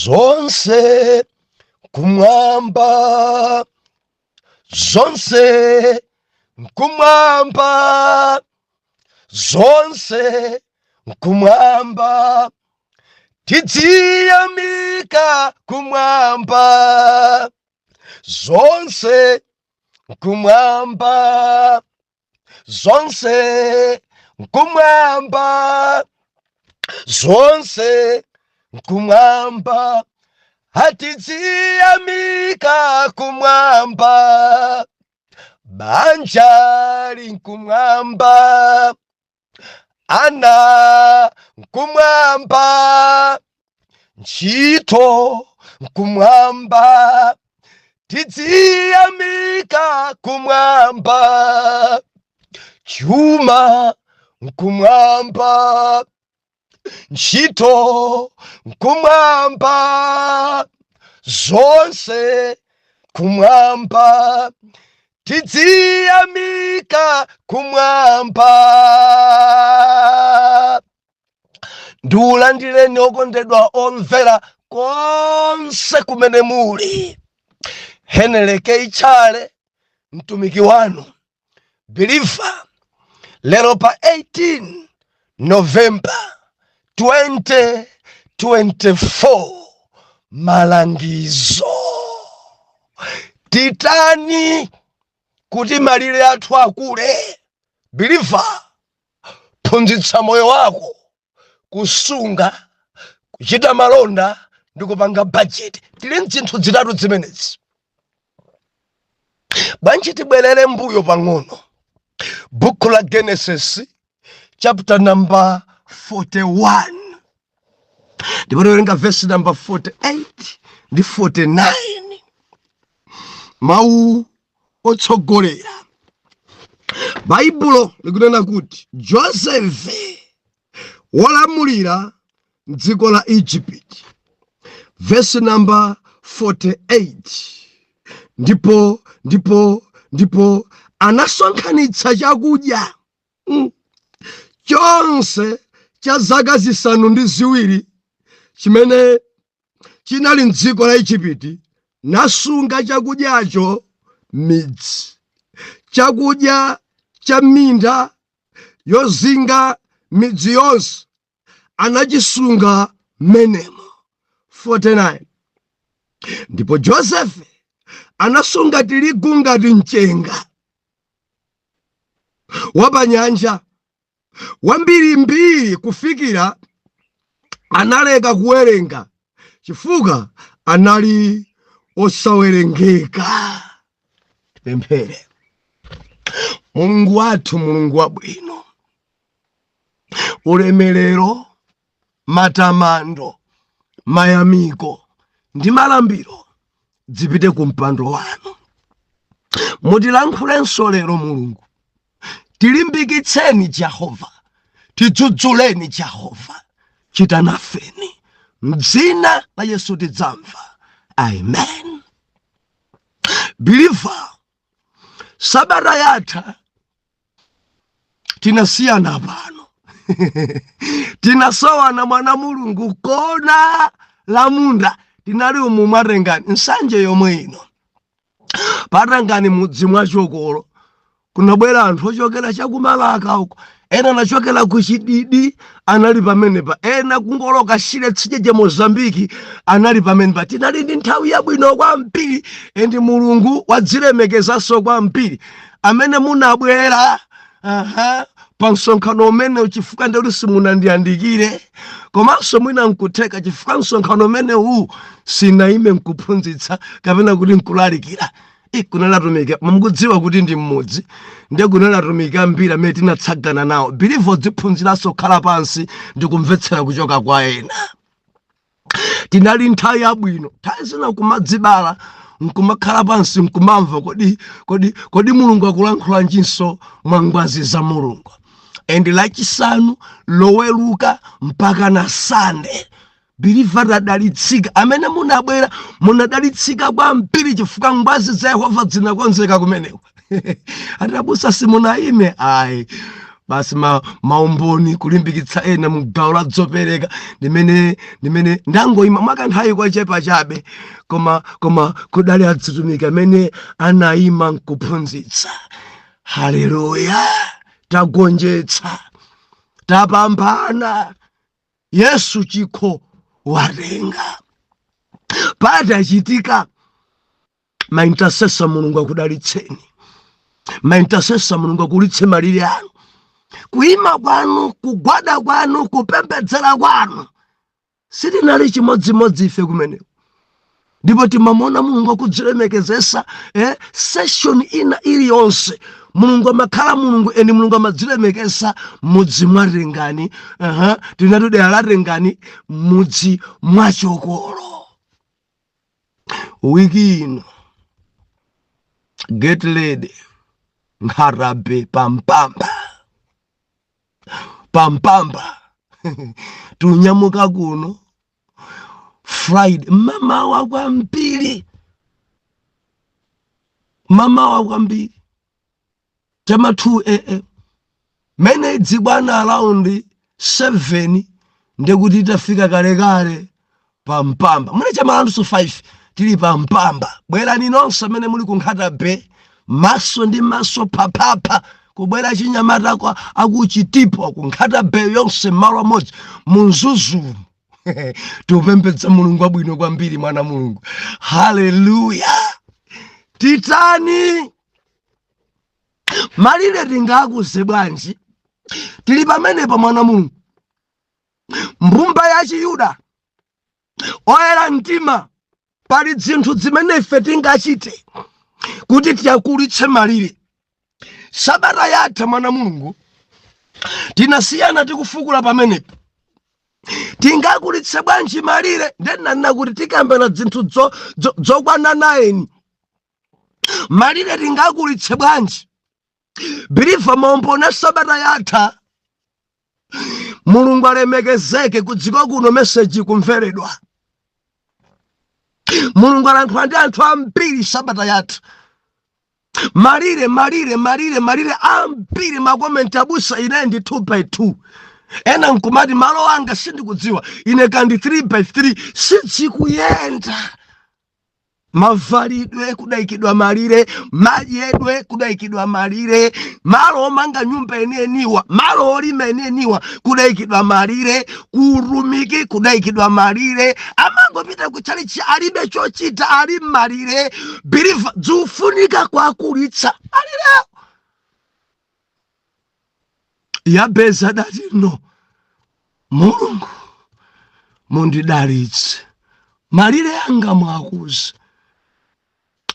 zonse kumwamba, zonse kumwamba, zonse kumwamba, tidziyamika kumwamba, zonse kumwamba, zonse kumwamba, zonse kumwamba, tidziyamika kumwamba, banja kumwamba, ana kumwamba, ntchito kumwamba, tidziyamika kumwamba, chuma kumwamba, ntchito kumwamba, zonse kumwamba, tidziyamika kumwamba. Ndiulandireni okondedwa omvera konse kumene muli. Heneleke Ichale, mtumiki wanu Believer, lero pa 18 November 2024, malangizo. Titani kuti malire athu akule. Believer, phunzitsa moyo wako kusunga, kuchita malonda ndi kupanga budget. Tili nzinthu zitatu zimenezi. Bwanji tibwerere mbuyo pang'ono. Buku la Genesis chapter number 41. Ndipo tiwerenga verse number 48 ndi 49. Mawu otsogolera. Baibulo likunena kuti Joseph walamulira m'dziko la Egypt. Verse number 48. Ndipo anasonkhanitsa chakudya chonse cha zaka zisanu ndi ziwiri chimene chinali m'dziko la Egypt, nasunga chakudyacho midzi. Chakudya cha minda yozinga midzi yonse anachisunga menemo. 49. Ndipo Joseph anasunga tirigu ngati mchenga wapanyanja wambirimbiri kufikira analeka kuwerenga chifukwa anali osawerengeka. Pemphere. Mulungu wathu, Mulungu wabwino, ulemerero, matamando, mayamiko ndi malambiro zipite ku mpando wanu. Mutilankhulenso lero Mulungu. Tilimbikitseni Jehova, tidzudzuleni Jehova, chita nafeni. M'dzina la Yesu tidzamva. Amen. Believer, sabata yatha tinasiyana pano. Tinasowana mwana Mulungu kona la munda. Tinali umu Marengani nsanje yomwe ino. Parangani mudzi mwa Chokolo kunabwera anthu ochokera chakumalaka uko. Ena anachokera ku Chididi anali pamenepa. Ena kungoloka Shire Tsidye Mozambiki anali pamenepa. Tinali ndi nthawi yabwino kwambiri, endi Mulungu wadzilemekezanso kwambiri. Amene munabwera pa msonkhano umene chifukwa ndi simunandiyandikire, komanso mwina nkutheka chifukwa msonkhano umene sinaime nkuphunzitsa kapena kuti nkulalikira. Kunalatumika mukudziwa kuti ndi mmodzi ndiye kunalatumika ambiri amene tinatsagana nawo. Believer, dziphunziranso khala pansi ndi kumvetsera kuchoka kwa ena. Tinali nthawi yabwino, nthawi zina kumadzibala nkumakhala pansi nkumamva kodi Mulungu akulankhula njinso mwangwazi za Mulungu. And lachisanu loweruka mpaka na Sunday. Believer, radalitsika. Amene munabwera munadalitsika kwambiri chifukwa ngwazi za Yehova zinakonzeka kumeneko. Atabusa simunaime. basi maumboni kulimbikitsa ena mugawo la zopereka ndimene ndangoyima mwakanthawi kwa chepa chabe koma kudali atumiki amene anayima nkuphunzitsa. Haleluya. Tagonjetsa, tapambana, Yesu chikho watenga. Padachitika ma intercessor Mulungu akudalitseni, ma intercessor Mulungu akulitse malire anu, kuima kwanu, kugwada kwanu, kupembedzera kwanu sitinali chimodzimodzi ife kumeneko. Ndipo timamona Mulungu akudzilemekezesa session ina iliyonse Mulungu amakhala Mulungu eni Mulungu amadzilemekeza mudzi mwa Rengani, tinatude ala Rengani mudzi mwa Chokolo. Wiki ino get ready, Nkarabe pampamba tunyamuka kuno Friday, mama wa kwambiri chama 2 AM mene dzibwana around 7 ndekuti tafika kale pampamba. Mune chama around 5 tili pampamba. Bwerani nonse mene muli ku Nkatabe, maso ndi maso papapa kubwera chinyamata kwa akuchitipo ku Nkatabe yonse malo amodzi munzuzu. Tupembedza Mulungu abwino kwambiri mwana Mulungu. Haleluya. Titani malire tingakuze bwanji tili pamene pa mwana Mulungu, mbumba ya Chiyuda oyera mtima, pali zinthu zimene ife tingachite kuti tiyakulitse malire. Sabata yatha mwana Mulungu tinasiyana tikufukula pamenepo, tingakulitse bwanji malire. Ndenanena kuti tikambena zinthu zokwana 9 malire tingakulitse bwanji. Biliva maombona sabata yatha Mulungu alemekezeke kudziko kuno message kumveredwa. Mulungu alankhula ndi anthu ambiri sabata yatha. Malire ambiri makomenti abusa ine ndi 2x2. Ena nkumati malo anga sindikudziwa ine kandi 3x3 sidzikuyenda. Mavalidwe kudaikidwa malire, madyedwe kudaikidwa malire, malo omanga nyumba eneniwa, malo olima eneniwa kudaikidwa malire, kurumiki kudaikidwa malire, amangopita kuchalichi alibe chochita ali malire. Biliva zufunika kwa kulitsa malire. Yabeza dati no Mulungu mundidalitse malire anga mwakuza.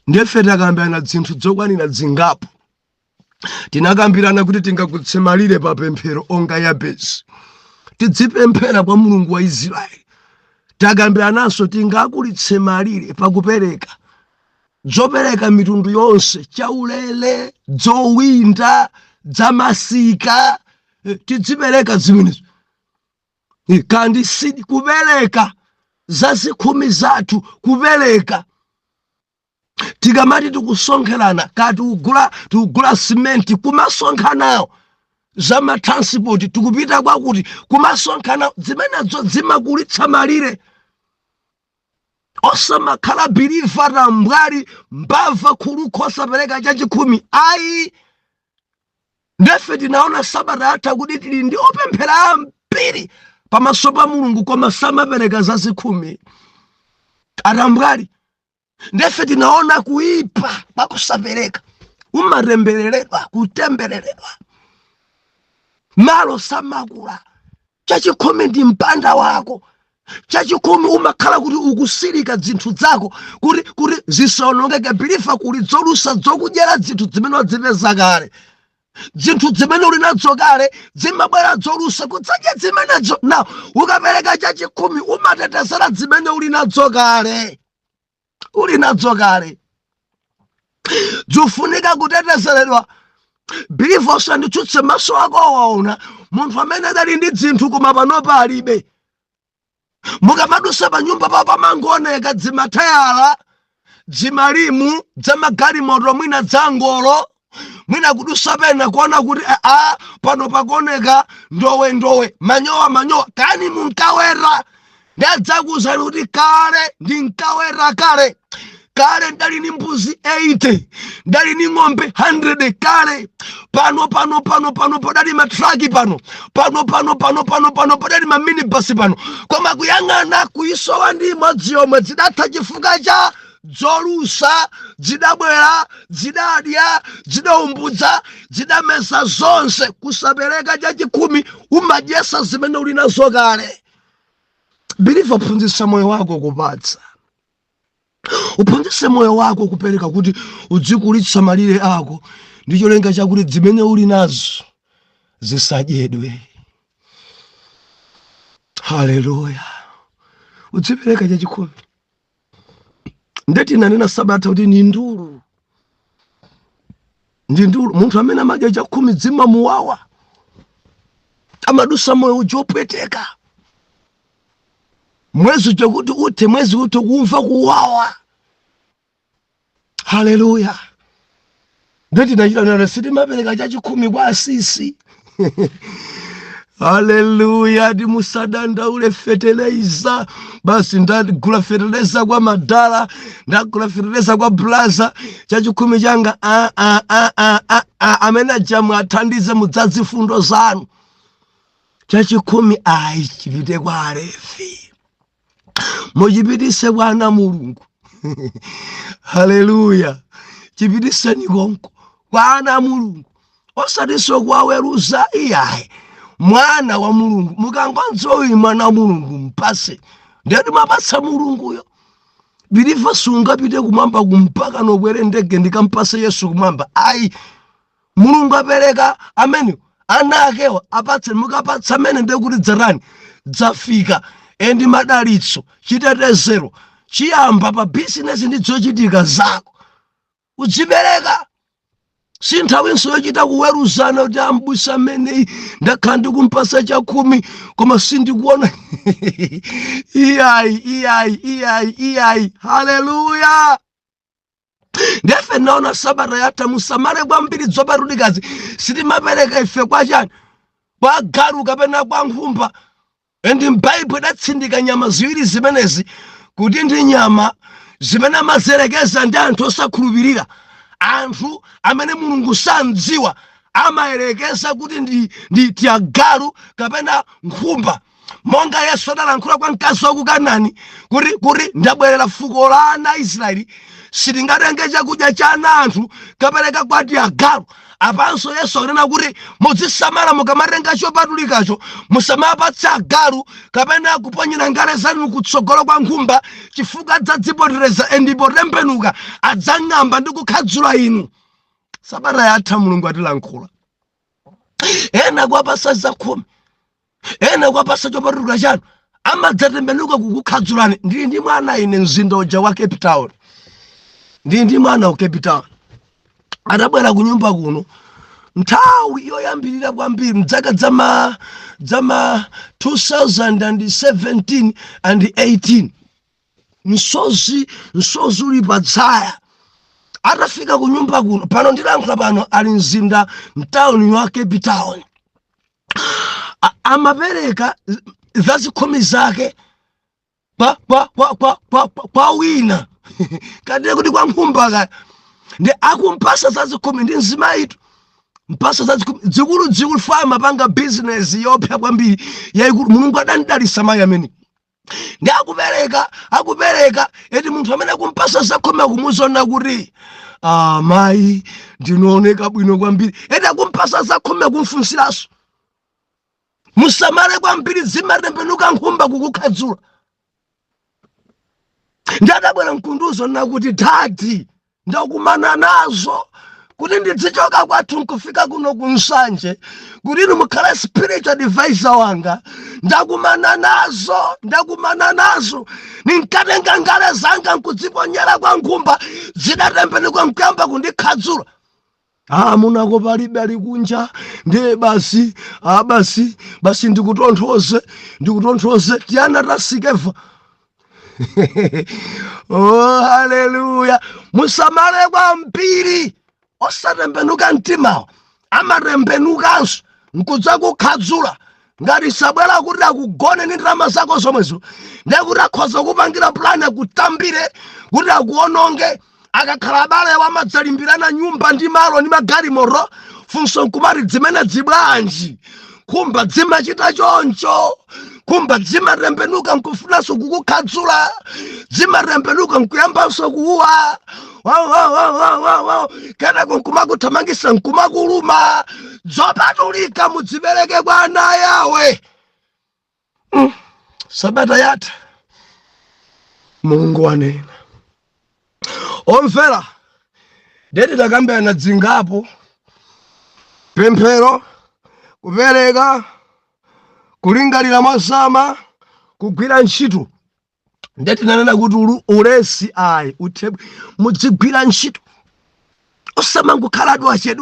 Ndefe takambirana zinthu zokwanira zingapo. Tinakambirana kuti tingakutse malire pa pemphero onga Yabezi, tidzipemphera kwa Mulungu wa Israeli. Takambirananso tingakulitse malire pakupereka zopereka mitundu yonse, chaulele, zowinda, zamasika, tidzipereka zimenezo. Kandi sidi kupereka zazikhumi zathu kupereka. Tikamati tikusonkherana kati ugula simenti kumasonkhanawo zama transport tikupita kwakuti kumasonkhana zimenezo zimakulitsa malire. Osamakhala biliva tambwali mbava khulukhosa pereka chachikhumi ayi. Ndefe tinaona sabata yatha kuti tili ndi opemphera ambiri pamaso pa Mulungu koma samapereka zazikhumi atambwali. Ndefe tinaona kuipa pakusapereka, umarembereredwa, kutembereredwa, malo samakula. Chachikhumi ndi mpanda wako, chachikhumi umakhala kuti ukusirika zinthu zako kuti zisonongeke. Biliva kuli zolusa zokudyera zinthu zimene wazipeza kale. Zinthu zimene uli nazo kale zimabwera zolusa kudzadya zimenezo. Now ukapereka chachikhumi umatetezera zimene uli nazo kale. Zufunika kutetezeredwa. Biliva usanditsutse maso ako waona munthu amene dali ndi zinthu koma panopa alibe. Mukamadusa pa nyumba pa pamangooneka zimatayala, zimalimu, zamagalimoto mwina dzangolo, mwina kudusa pena kuona kuti pano pakoneka ndowe manyowa kani munkawera ndadzakuuzani kuti kale ndinkawera kale ndali ni mbuzi 80 ndali ni ng'ombe 100 kale pano padali matraki pano padali maminibus pano koma kuyang'ana kuisowa ndi imodzi yomwe zidatha chifukwa cha zolusa zidabwera zidadya zidaumbudza zidamesa zonse kusapereka cha 10 umadyesa zimene uli nazo kale. Biliva, phunzitsa moyo wako kupatsa, uphunzitse moyo wako kupereka kuti udzikulitsa malire ako ndi cholinga chakuti zimene uli nazo zisadyedwe. Haleluya. Udzipereka cha 10. Ndeti nanena Sabata kuti ndi ndulu munthu amene amadya cha 10 dzima muwawa amadusa moyo ujopweteka mwezi chokuti uthe mwezi uto kumva kuwawa. Haleluya. Ndeti nachita nalo siti mapereka cha 10 kwa asisi. Haleluya. Ndi musadanda ule fertilizer basi ndagula fertilizer kwa madala ndagula fertilizer kwa blaza cha 10 changa amene ajamu athandize mudzazi fundo zanu cha 10 chipite kwa Alevi mujipitise kwa ana Mulungu. Haleluya. Chipitise nikonko kwa ana Mulungu osatiso kwa weruza iyaye mwana wa Mulungu mukangonzo uyu mwana wa Mulungu mpase ndeti mapatsa Mulunguyo. Biliva sungapite kumwamba kumpaka nokwere ndege ndikampase Yesu kumwamba. Mulungu apereka amene anakewa apatse mukapatsa amene ndekuti dzarani dzafika endi madalitso chitetezero chiyamba pa business ndi zochitika zako udzibereka. Sinthawinso yochita kuweruzana kuti ambusa amene ndakhala ndikumpasa cha 10 koma sindikuona. Iyayi. Haleluya. Ndefe naona Sabata yatha musamale kwambiri dzoparudikazi sitimapereka ife kwa chani kwa galu kapena kwa nkhumba. Endi m'Baibulo idatsindika nyama ziwiri zimenezi kuti ndi nyama zimene amazerekeza ndi anthu osakhulupirira, anthu amene Mulungu samdziwa amayerekeza kuti ndi tiagalu kapena nkhumba. Monga Yesu adalankhula kwa mkazi wa ku Kanaani kuti ndabwerera fuko la ana Israeli sitingatenge chakudya cha ana anthu kapereka kwa tiagalu. Apanso Yesu anena kuti muzisamala mukamatenga chopatulikacho musamapatsa agalu kapena kuponyera ngale zanu kutsogolo kwa nkhumba chifukwa adzadzipotereza ndipo tembenuka adzang'amba ndi kukhadzula inu. Sabata yatha Mulungu atilankhula. Ena kwapasa za 10, ena kwapasa chopatulika chanu amadzatembenuka kukukhadzulani. Ndi mwana ine mzinda uja wa Cape Town, ndi mwana wa Cape Town adabwera kunyumba kuno nthawi yoyambirira kwambiri mdzaka dzama 2017 and 18 msozi uli padzaya. Atafika kunyumba kuno pano ndilankhula pano ali mzinda mtown wa Cape Town amapereka zazi 10 zake kwa wina kadire kuti kwa nkhumba ndi akumpasa zazi 10 ndi nzima itu mpasa zazi 10 dzikulu fama panga business yopya kwambiri yaikulu. Mulungu adandidalitsa mayi amene ndi akupereka eti munthu amene akumpasa za 10 akumuzona kuti mayi ndinooneka bwino kwambiri eti akumpasa za 10 akumfunsiranso. Musamale kwambiri zimatembenuka nkhumba kukukhadzula. Ndi adabwera mkunduzo nakuti dadi ndakumana nazo kuti ndidzichoka kwathu nkufika kuno kunsanje kuti inu mukhale spiritual advisor wanga. Ndakumana nazo ninkatenga ngale zanga nkudziponyera kwa nkhumba zidatembenuka nkuyamba kundikhadzula. Munako palibe ali kunja ndi basi ndikutonthoze tiyana tasikeva. Oh, haleluya. Musamale kwambiri osatembenuka mtimawo amatembenukanso nkudza kukhadzula ngati sabwera kuti akugone ndi ndalama zako zomwezo ndekuti akhoza kupangira plani akutambire kuti akuononge. Akakhala abale wamadzalimbirana nyumba ndi malo ndi magalimoto funso nkumati dzimene dzibwanji kumba dzimachita choncho, kumba dzimatembenuka nkufunanso kukukhadzula, dzimatembenuka nkuyambanso kuwa kenako nkumakuthamangisa nkumakuluma. Zopatulika mudzipereke kwa ana yawe. Sabata yatha Mulungu wanena. Omvera ndeti takambirana dzingapo pemphero, kupereka, kulingalira mosama, kugwira ntchito. Ndeti nanena kuti ulesi ayi uthebwe mudzigwira ntchito osamangokhala dwashe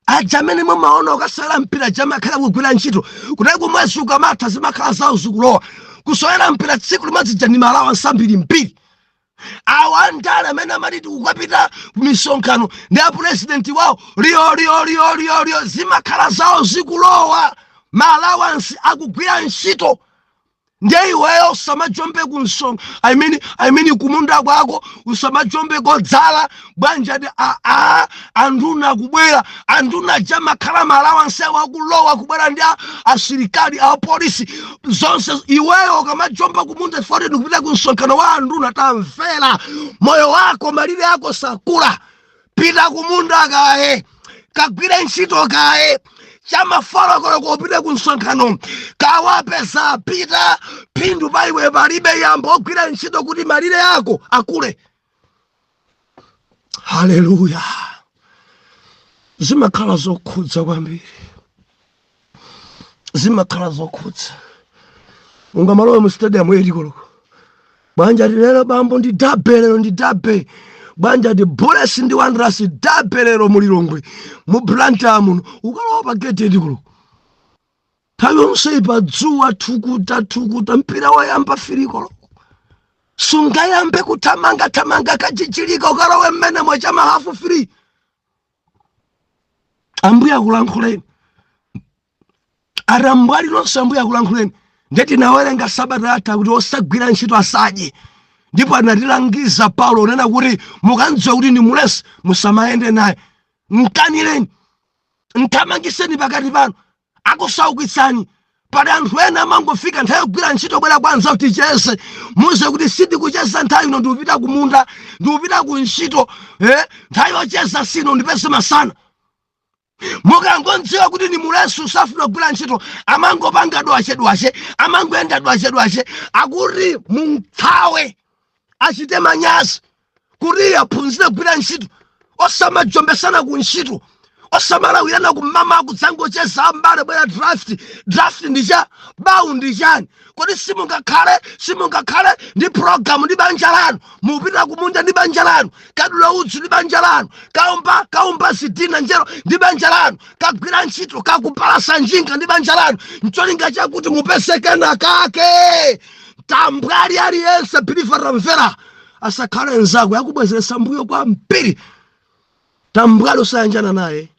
ajamene mumaona ukasala mpira jamakhala kugwira ntchito kuti kumwezi ukamatha zimakhala zawo zikulowa kusowera mpira tsiku limodzi ndi malawa nsambiri mbiri. Awa ndale amene amatiti ukapita kumisonkhano ndi apresidenti wawo liyo zimakhala zawo zikulowa malawansi akugwira ntchito. Ndiye iweyo usamajombe kunsonga I mean kumunda kwako usamajombe kodzala bwanja ndi anduna kubwera anduna jamakhala malawansi wakulowa kubwera ndi asilikali apolisi zonse. Iweyo ukamajomba kumunda fori ndikupita kunsonkhano wa anduna tamvera moyo wako malire yako sakula. Pita kumunda kaye kagwire ntchito kaye chamafala kono kopita kunsonkhano kawapesa pita phindu paiwe palibe yambo ogwira ntchito kuti malire yako akule. Haleluya. Zimakhala zokhudza kwambiri, zimakhala zokhudza. Ungamalowe mu stadium elikoloko bwanja lero bambo ndi dabe bwanja ndi Bulesi ndi Wanderers dabe lero mulilongwe mu Blantyre muno ukalowa pa gate elikoloko nthawi yonse pa dzuwa thukuta mpira wayamba filikoloko sungayambe kuthamanga kachichilika ukalowe mmene mwacha mahafu free. Ambuye akulankhuleni arambwali lonse ambuye akulankhuleni. Ndeti nawerenga sabata yatha kuti osagwira ntchito asadye ndipo anatilangiza Paulo nena kuti mukandziwa kuti ndi mulesi musamayende naye mkanireni mthamangiseni pakati panu akusaukitsani. Pali anthu ena amangofika nthawi yogwira ntchito bwera kwanza kuti chese muze kuti sindikucheza nthawi ino ndikupita kumunda ndikupita ku ntchito nthawi yocheza sino ndipese masana. Mukangodziwa kuti ni mulesi usafuna kugwira ntchito amangopanga dwashe amangoenda dwashe akuti munthawe achite manyazi kuti aphunzire kugwira ntchito osamajombesana ku ntchito osamalawirana kumama akudzangocheza ambale bwera draft ndicha bawu ndichani kodi simungakhale ndi program ndi banja lanu mupita kumunda ndi banja lanu kadula udzu ndi banja lanu kaumba sidina njero ndi banja lanu kagwira ntchito kakupalasa njinga ndi banja lanu ncholinga chakuti mupesekena kake. Tambwali aliyense pilifara mvera asakhale nzako yakubwezeresa mbuyo kwa mpiri tambwali usayanjana naye.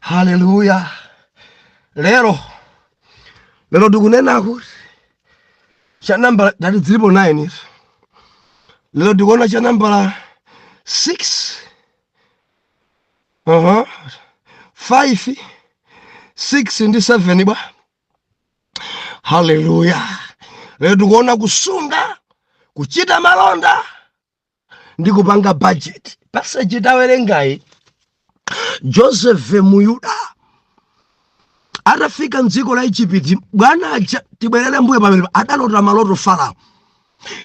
Haleluya. Lero tikunena kuti cha namba that is 9 lero tikuona cha namba 6 5 6 ndi 7 bwa. Haleluya. Lero tikuona kusunga, kuchita malonda ndi kupanga budget. Passage tawerengayi Joseph Muyuda atafika mdziko la Egypt bwana tibwerere mbuye pamene adalota maloto Farao.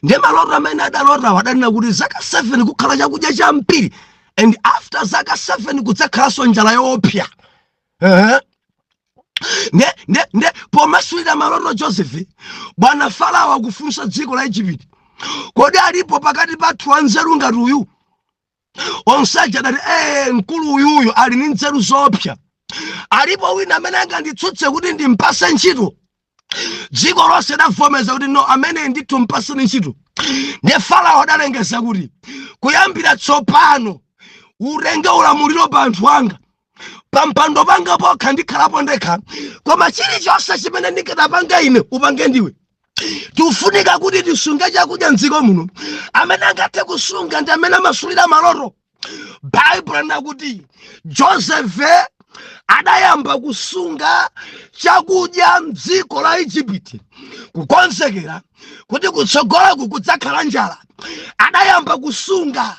Ndi maloto amene adalota wadanena kuti zaka 7 kukhala chakudya cha mpiri and after zaka 7 kudzakhalanso njala yoopsa. Ne pomasulira maloto Joseph bwana Farao akufunsa dziko la Egypt kodi alipo pakati pathu anzeru ngati uyu onsaja dati mkulu uyuyu ali ndi nzeru zoopsa alipo wina amene anganditsutse kuti ndimpase ntchito. Dziko lonse lidavomeza kuti no amene ndithu mpase ntchito. Ndi Farao adalengeza kuti kuyambira tsopano urenge ulamuliro pa anthu anga, pa mpando panga pokha ndikhalapo ndekha, koma chilichonse chimene ndikadapanga ine upange ndiwe. Tifunika kuti tisunge chakudya m'dziko muno. Amene angathe kusunga ndi amene amasulira maloto. Bible nakuti Joseph adayamba kusunga chakudya m'dziko la Igupto kukonzekera kuti kutsogoloku kudzakhala njala. Adayamba kusunga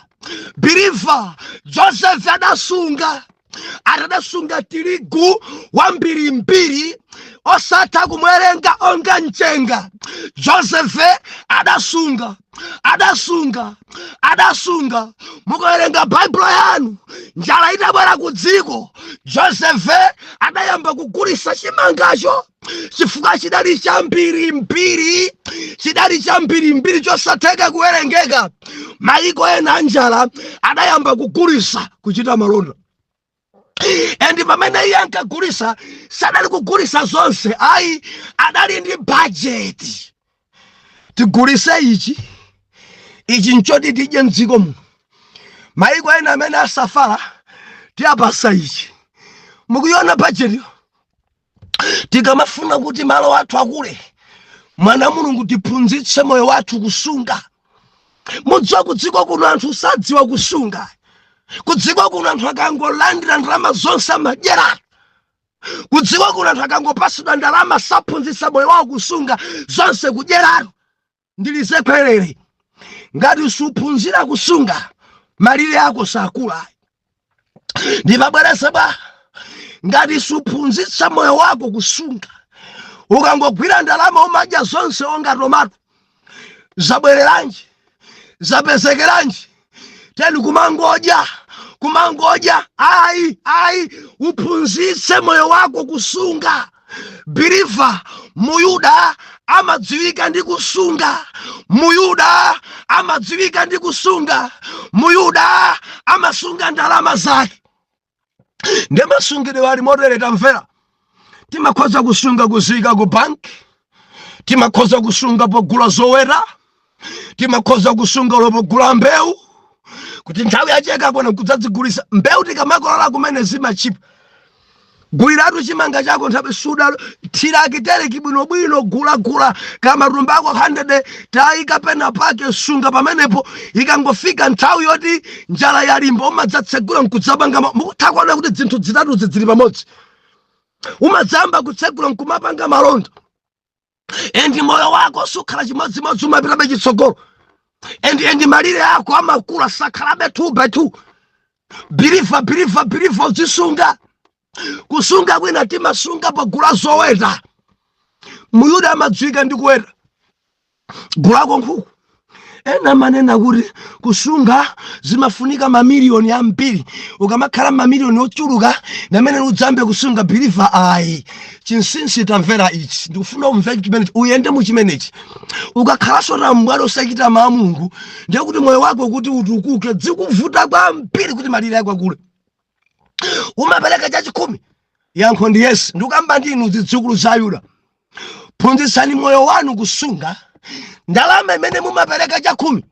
believer. Joseph adasunga tirigu wambirimbiri osatha kumwerenga onga mchenga. Joseph adasunga. Mukuwerenga Bible yanu, njala itabwera ku dziko, Joseph adayamba kugulitsa chimangacho chifukwa chidali chambirimbiri chosatheka kuwerengeka. Mayiko ena anjala adayamba kugulitsa kuchita malonda. Endi pamene iye ankagulitsa sadali kugulitsa zonse, ayi adali ndi budget. Tigulitse ichi nchoti tidye m'dziko muno. Mayiko ena amene asafala tiyapasa ichi. Mukuiona budget yo? Tikamafuna kuti malo athu akule, mwana Mulungu tiphunzitse moyo wathu kusunga. Mudziwa kudziko kuno anthu sadziwa kusunga. Kudziko kuno anthu akangolandira ndalama zonse amadyera. Kudziko kuno anthu akangopasidwa ndalama saphunzitsa moyo wawo kusunga, zonse kudyerano. Ndilize kwerere, ngati suphunzira kusunga, malire ako sakula. Ndipabwerese bwa, ngati suphunzitsa moyo wako kusunga, ukangogwira ndalama umadya zonse onga tomato, zabwereranji, zapezekeranji, teni kumangodya, ayi, uphunzitse moyo wako kusunga. Believer, Muyuda amadziwika ndi kusunga. Muyuda amasunga ndalama zake. Ndi masungire wali moderate mvera. Timakhoza kusunga kuzika ku bank, timakhoza kusunga pogula zoweta, timakhoza kusunga pogula mbewu, kuti nthawi yacheka kona kudzadzigulitsa mbewu. Tikamakolola kumene zimachipa, guliratu chimanga chako nthawi suda thiraki tereki bwinobwino, gula kama rumba ako 100 tayika pena pake, sunga pamenepo. Ikangofika nthawi yoti njala yalimba umadzatsegula nkudzapanga. Mukuthakuona kuti zinthu zitatu zili pamodzi. Umadzamba kutsegula nkumapanga malonda, endi moyo wako sukhala chimodzimodzi, umapitabe chitsogolo. Endi malire ako amakula sakhalabe 2x2. Believer uzisunga. Kusunga kwina timasunga pagula zoweta. Muyuda amadziwika ndi kuweta. Gulako nkhuku. Ena manena kuti kusunga zimafunika mamiliyoni ambiri. Ukamakhala mamiliyoni ochuluka namene udzambe kusunga. Believer ayi. Chinsinsi tamvera ichi. Ndikufuna umve chimenechi, uyende mu chimenechi. Ukakhalanso tambwalo osachita mawu a Mulungu, ndiye kuti moyo wako kuti utukuke zikuvuta kwambiri kuti malire ako akule. Umapereka chachikumi, yankho ndi yes. Ndikamba ndinu zidzukulu za Yuda, phunzitsani moyo wanu kusunga. Ndalama imene mumapereka chakumi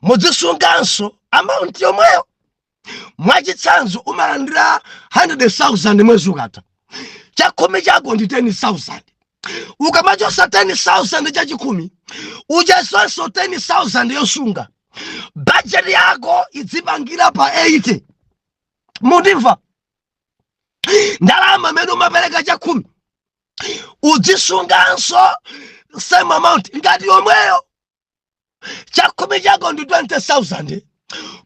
muzisunganso amount yomweyo. Mwachitsanzo umalandira 100,000 mwezi ukatha, chakumi chako ndi 10,000. Ukamachosa 10,000 chachikumi, uchasonso 10,000 yosunga. Budget yako idzipangira pa 80. Mundimva? Ndalama imene umapereka chakumi uzisunganso same amount ngati yomweyo. Chakumi chako ndi 20,000.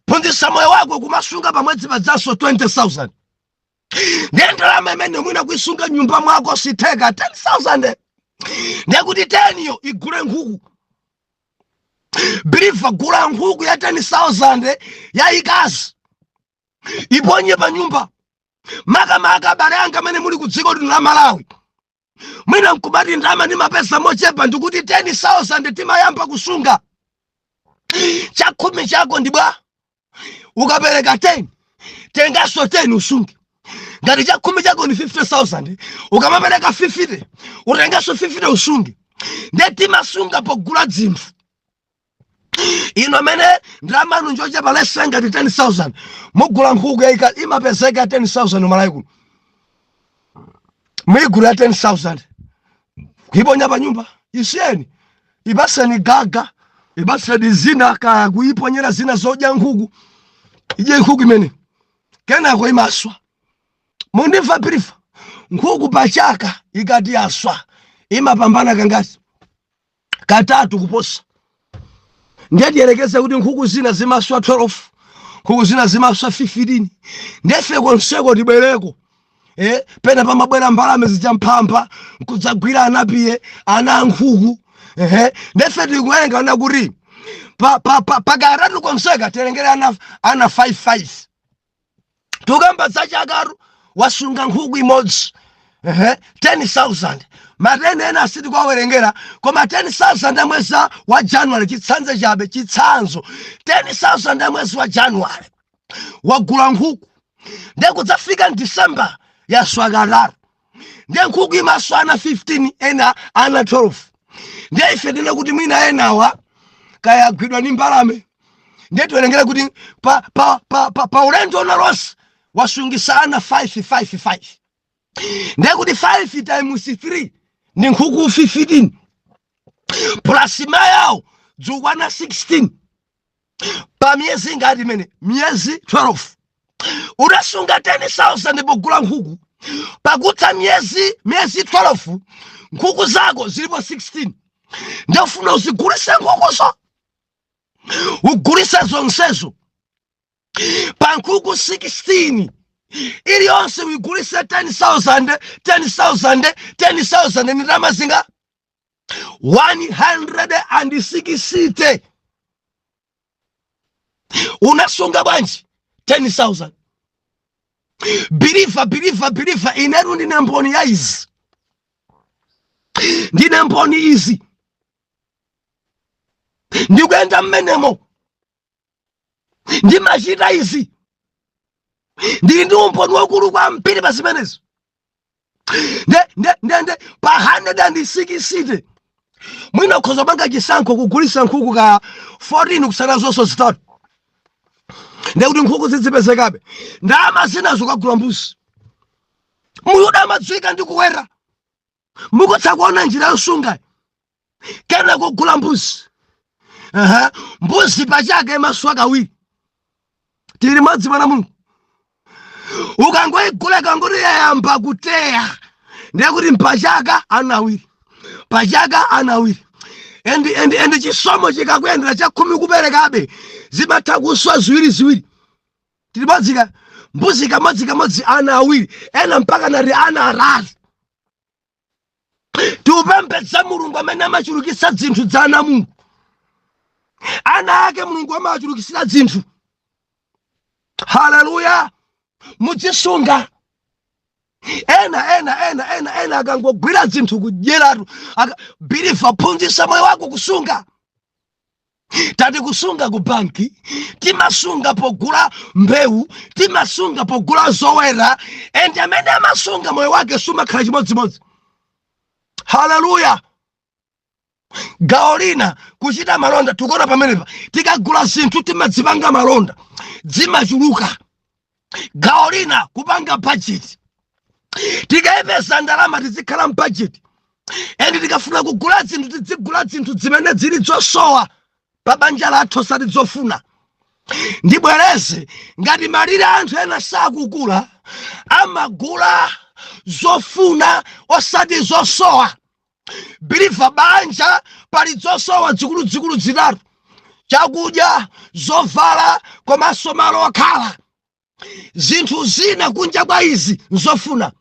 Phunzitsa moyo wako kumasunga pamwedzi padzanso 20,000. Ndiye ndalama imene mwina kuisunga nyumba mwako sitheka 10,000. Ndiye kuti 10 yo igule nkhuku. Believer, gula nkhuku ya 10,000 yayikazi, iponye pa nyumba. Makamaka abale anga amene muli ku dziko lino la Malawi, mwina nkubati ndalama ndi mapesa mochepa, ndikuti 10,000 timayamba kusunga. Chakumi chako ndi bwa, ukapereka 10, tengaso 10 usunge. Ngati chakumi chako ni 50,000, ukamapereka 50, utengaso 50 usunge. Ndiye timasunga pogula dzinthu. ino mene ndalama njoja palesenga 10,000 mugula nkhuku yaika imapezeka 10,000 malaiku mwigula 10,000 kuiponya pa nyumba isiyeni ibaseni gaga ibaseni zina ka kuiponyera zina zodya nkhuku ije nkhuku imene kenako imaswa mundiva pirifa nkhuku pachaka ikati yaswa imapambana kangati katatu kuposa ndiyelekeza kuti nkhuku zina zimaswa 12 nkhuku zina zimaswa 15 ndefe konseko tibwereko pena pamabwera mbalame zichamphampa kudzagwira anapiye ana nkhuku ndefe tikuyenga na kuti pakaratu konseka terengere ana 5 tukamba zachakaru wasunga nkhuku imodzi 10,000 matene ena asiti kwawerengera koma 10,000 amwezi wa January chitsanzo chabe chitsanzo 10,000 amwezi wa January wagula nkhuku ndekudzafika December yaswakarara nde nkhuku imaswa ana 15 ena ana 12 nde ife tine kuti mwina enawa kayagwidwa ni mbalame nde tiwerengera kuti pa ulendo lonse wasungisa ana 5 nde kuti 5 times 3 ni nkhuku 15 plus mayawo dzukwana 16 pa miezi ngati mene miezi 12 unasunga 10,000 pogula nkhuku pakutsa miezi 12 nkhuku zako zilipo 16 ndofuna uzigulise nkhukuzo ugulise zonsezo pa nkhuku 16 iliyonse uigulise 10,000 ni tamazinga 160 unasunga bwanji 10,000 biliva ineru ndine mboni ya izi ndine mboni izi ndikuenda mmenemo ndimachita izi ndili ndi umboni wakulu kwa mpiri pa zimenezo nde pa 160 mwina ukhoza panga chisankho kugulisa nkhuku ka 14 kusana zonso zitatu nde kuti nkhuku zizipezekabe ndalama zinazo kagula mbuzi muyuda amadzwika ndi kuwera mukutsa kuona njira yosunga kena kugula mbuzi mbuzi pachaka imaswa kawiri tili madzi mwana Mulungu ukangoigula kanguti yayamba kuteya ndiye kuti mpachaka anawiri and chisomo chikakuyendera cha 10 kuperekabe zimatha kuswa ziwiri tilibadzika mbuzi kamodzi ana awiri ena mpaka nati ana atatu tiupembedza Mulungu amene amachulukitsa zinthu za ana Mulungu ana ake Mulungu amachulukitsira zinthu haleluya mudzisunga ena akangogwira zinthu kudyeratu bilifa phunzitsa moyo wako kusunga tati kusunga ku banki timasunga pogula mbewu timasunga pogula zowera ende amene amasunga moyo wake sumakhala chimodzimodzi haleluya gawo lina kuchita malonda tukona pamenepa tikagula zinthu timadzipanga malonda zimachuluka gawo lina kupanga budget tikayipeza ndalama tizikhala mbudget ende tikafuna kugula zinthu tizigula zinthu zimene zili zosowa pa banja lathu osati zofuna ndibwereze ngati malire anthu ena sakukula amagula zofuna osati zosowa biliva banja pali zosowa zikulu zitatu chakudya zovala komanso malo okhala zinthu zina kunja kwa izi nzofuna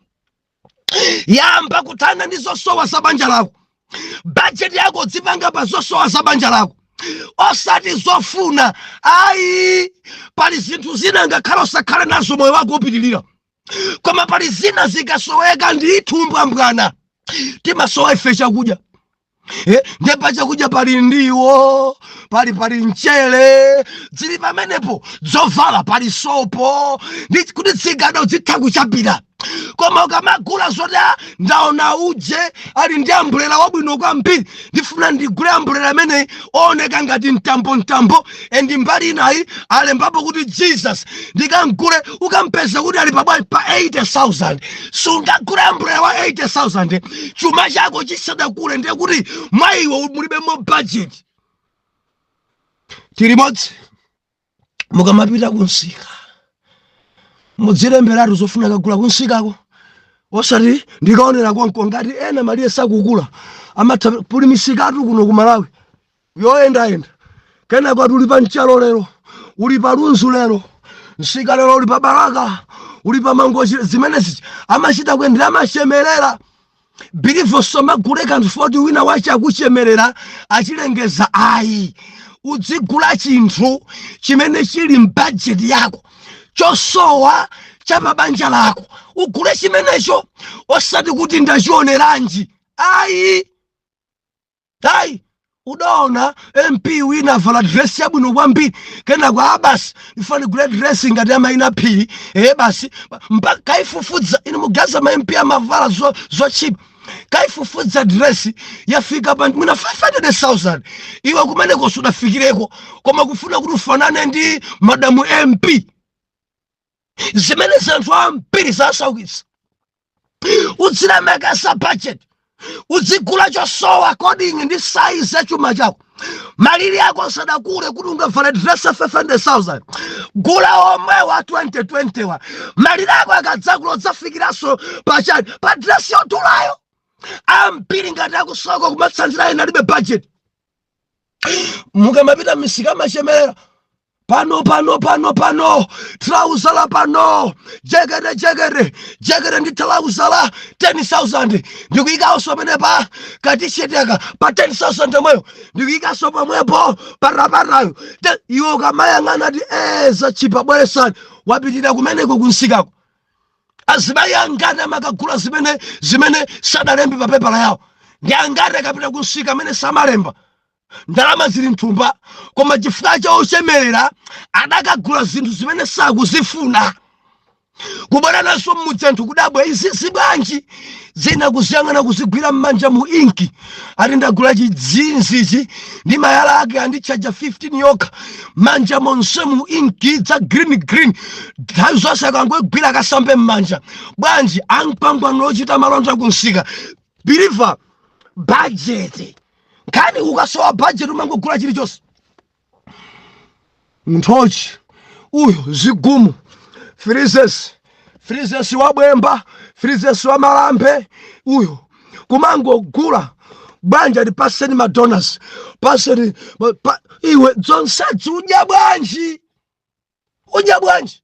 yamba kuthana ndi zosowa za banja lako budget yako dzipanga pa zosowa za banja lako osati zofuna ayi pali zinthu zina ngakhala usakhale nazo moyo wako upitilira koma pali zina zikasoweka ndi thumbwambwana timasowa ife chakudya ndepa chakudya pali ndiwo pali mchele, zili pamenepo zovala pali sopo, ndi kuti zigada zitha kuchapira. Koma ukamagula zoti ndaona uje ali ndi ambulera wabwino kwambiri, ndifuna ndigule ambulera amene ooneka ngati mtambo endi mbali inayi alembapo kuti Jesus, ndikangule ukampeza kuti ali pabwali pa 80,000. Sungagule ambulera wa 80,000 chuma chako chisadakule, ndiye kuti mwayiwo mulibemo budget. Tilimodzi mukamapita kunsika mudzilemberatu zofuna kagula kunsikako, osati ndikaonera konko ngati ena maliye sakukula amatha puli misikatu kuno ku Malawi yoyendayenda. Kenako uli pa Mchalo lero, uli pa Lunzu lero, nsika lero uli pa Baraka, uli pa Mangochi, zimenezi amachita kuyendera amashemerera. Bilivo somagule kanthu foti wina wache akuchemerera achilengeza ayi. Udzigula chinthu chimene chili mbudget yako, chosowa cha mabanja lako, ugule chimenecho, osati kuti ndachioneranji. Ayi udaona MP wina vala dress yabwino kwambiri, kenako basi ifani gule dress ngati amaina phiri, basi mpaka kaifufudza inu mugaza ma MP amavala zo cheap, kaifufudza dress yafika pa mwina 500,000. iwe kumeneko sudafikireko, koma kufuna kuti ufanane ndi madamu MP. Zimene zanthu ambiri zasaukitsa. Udzilemekeza sa budget, udzigula chosowa according ndi size ya chuma chako. Maliri yako sadakule kuti ungavala dress 500,000, gula omwe wa 2021. Maliri yako akadzakula udzafikiraso pa dress yotulayo. Ambiri ngati akusoko kumatsanzira ena libe budget. Mukamapita misika mashemerera, pano trouser la pano, jegere ndi trouser la 10,000. Ndikuyika so pamene pa t-shirt yaka pa 10,000 mweyo, ndikuyika so pamwepo paraparayo. Iwo kamayang'ana ti za chipa bweresani, wapitira kumeneko kunsikako. Azimayi angati amakagula zimene sadalembe pa pepala yawo, ndi angati akapita kunsika amene samalemba. Ndalama zili mthumba, koma chifukwa cha ochemerera adakagula zinthu zimene sakuzifuna. Kubona naso mmudzi anthu kudabwa izi bwanji zina kuziyang'ana kuzigwira m'manja mu inki. Ati ndagula chidzinzichi ndi mayala ake andichaja 15 yokha, manja monse mu inki za green. Nthawi zonse akangogwira akasambe m'manja. Bwanji ampangwano ochita malonda kunsika. Believer budget. Kani ukasowa budget umangogula chilichonse. Mthochi uyo zigumu, freezers wa bwemba, freezers wa malambe, uyo kumangogula banja lipaseni McDonald's, paseni iwe zonse udya bwanji.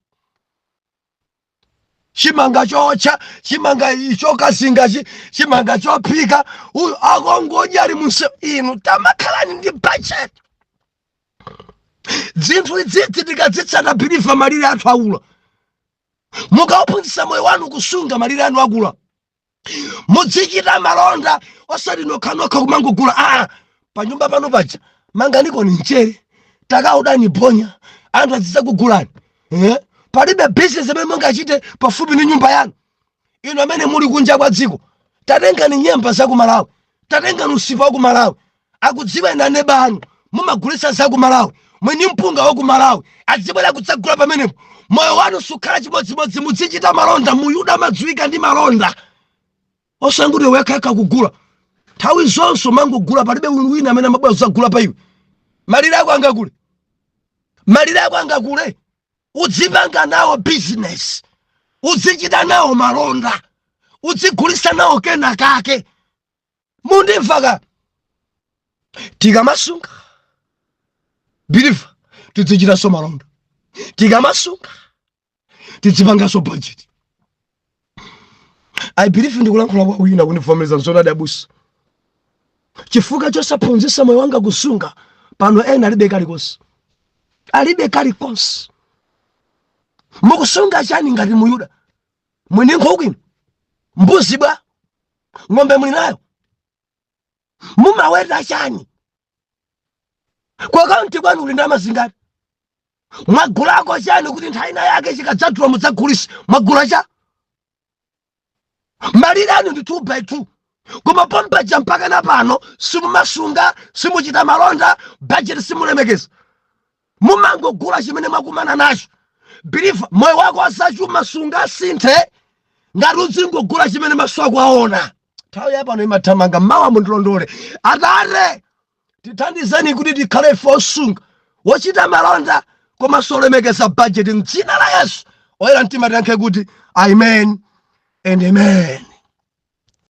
Chimanga chocha, chimanga ichoka singachi, chimanga chopika, uyu akongodya ali munse. Inu tamakhalani ndi budget. Zinthu idzidzi tikadzitsata Believer malire athu akula. Mukaphunzitsa moyo wanu kusunga malire anu akula. Mudzichita malonda osati nokha kumangogula. Pa nyumba pano paja manganiko ni mchere, takauda ni bonya, anthu adzakugulani. Palibe business amene mungachite pafupi ndi nyumba yanu. Inu amene muli kunja kwa dziko, tatengani nyemba za ku Malawi, tatengani usipa wa ku Malawi, akudziwa ina neba anu mumagulitsa za ku Malawi, mweni mpunga wa ku Malawi adzibwera kudzagula pamenepo. Moyo wanu sukhala chimodzimodzi, mudzichita malonda. Muyuda amadziwika ndi malonda, osanguti wekha kugula. Nthawi zonse mangogula, palibe wina amene amabwera kudzagula pa iwe. Malire ako angakule. Udzipanga nawo business, udzichita nawo malonda, udzigulitsa nawo kena kake. Mundimvaka? Tikamasunga Believer tidzichita so malonda, tikamasunga tidzipanga budget. I believe ndikulankhula kwa wina kunivomereza nzona dabusa. Chifukwa chosaphunzitsa moyo wanga kusunga, pano ena alibe kalikonse. Mukusunga chani ngati Muyuda? Mwini nkhuku, mbuzi bwa, ng'ombe muli nayo? Mumaweta chani? Kwa kaunti kwanu uli ndalama zingati? Mwagulako chani kuti nthaina yake chikadzadula mudzagulisa? Mwagula cha? Malire anu ndi 2 by 2. Koma pompaja mpaka na pano simumasunga, simuchita malonda, budget simulemekeza. Mumangogula chimene mwakumana nacho. Believe moyo wako asachuma sunga sinthe ngati uzingogula chimene maso ako aona. Nthawi yapano imathamanga mawa mundilondole. Atate tithandizeni kuti tikhale fosunga wochita malonda koma solemekeza budget m'dzina la Yesu. Oyera mtima tiyankhe kuti amen and amen.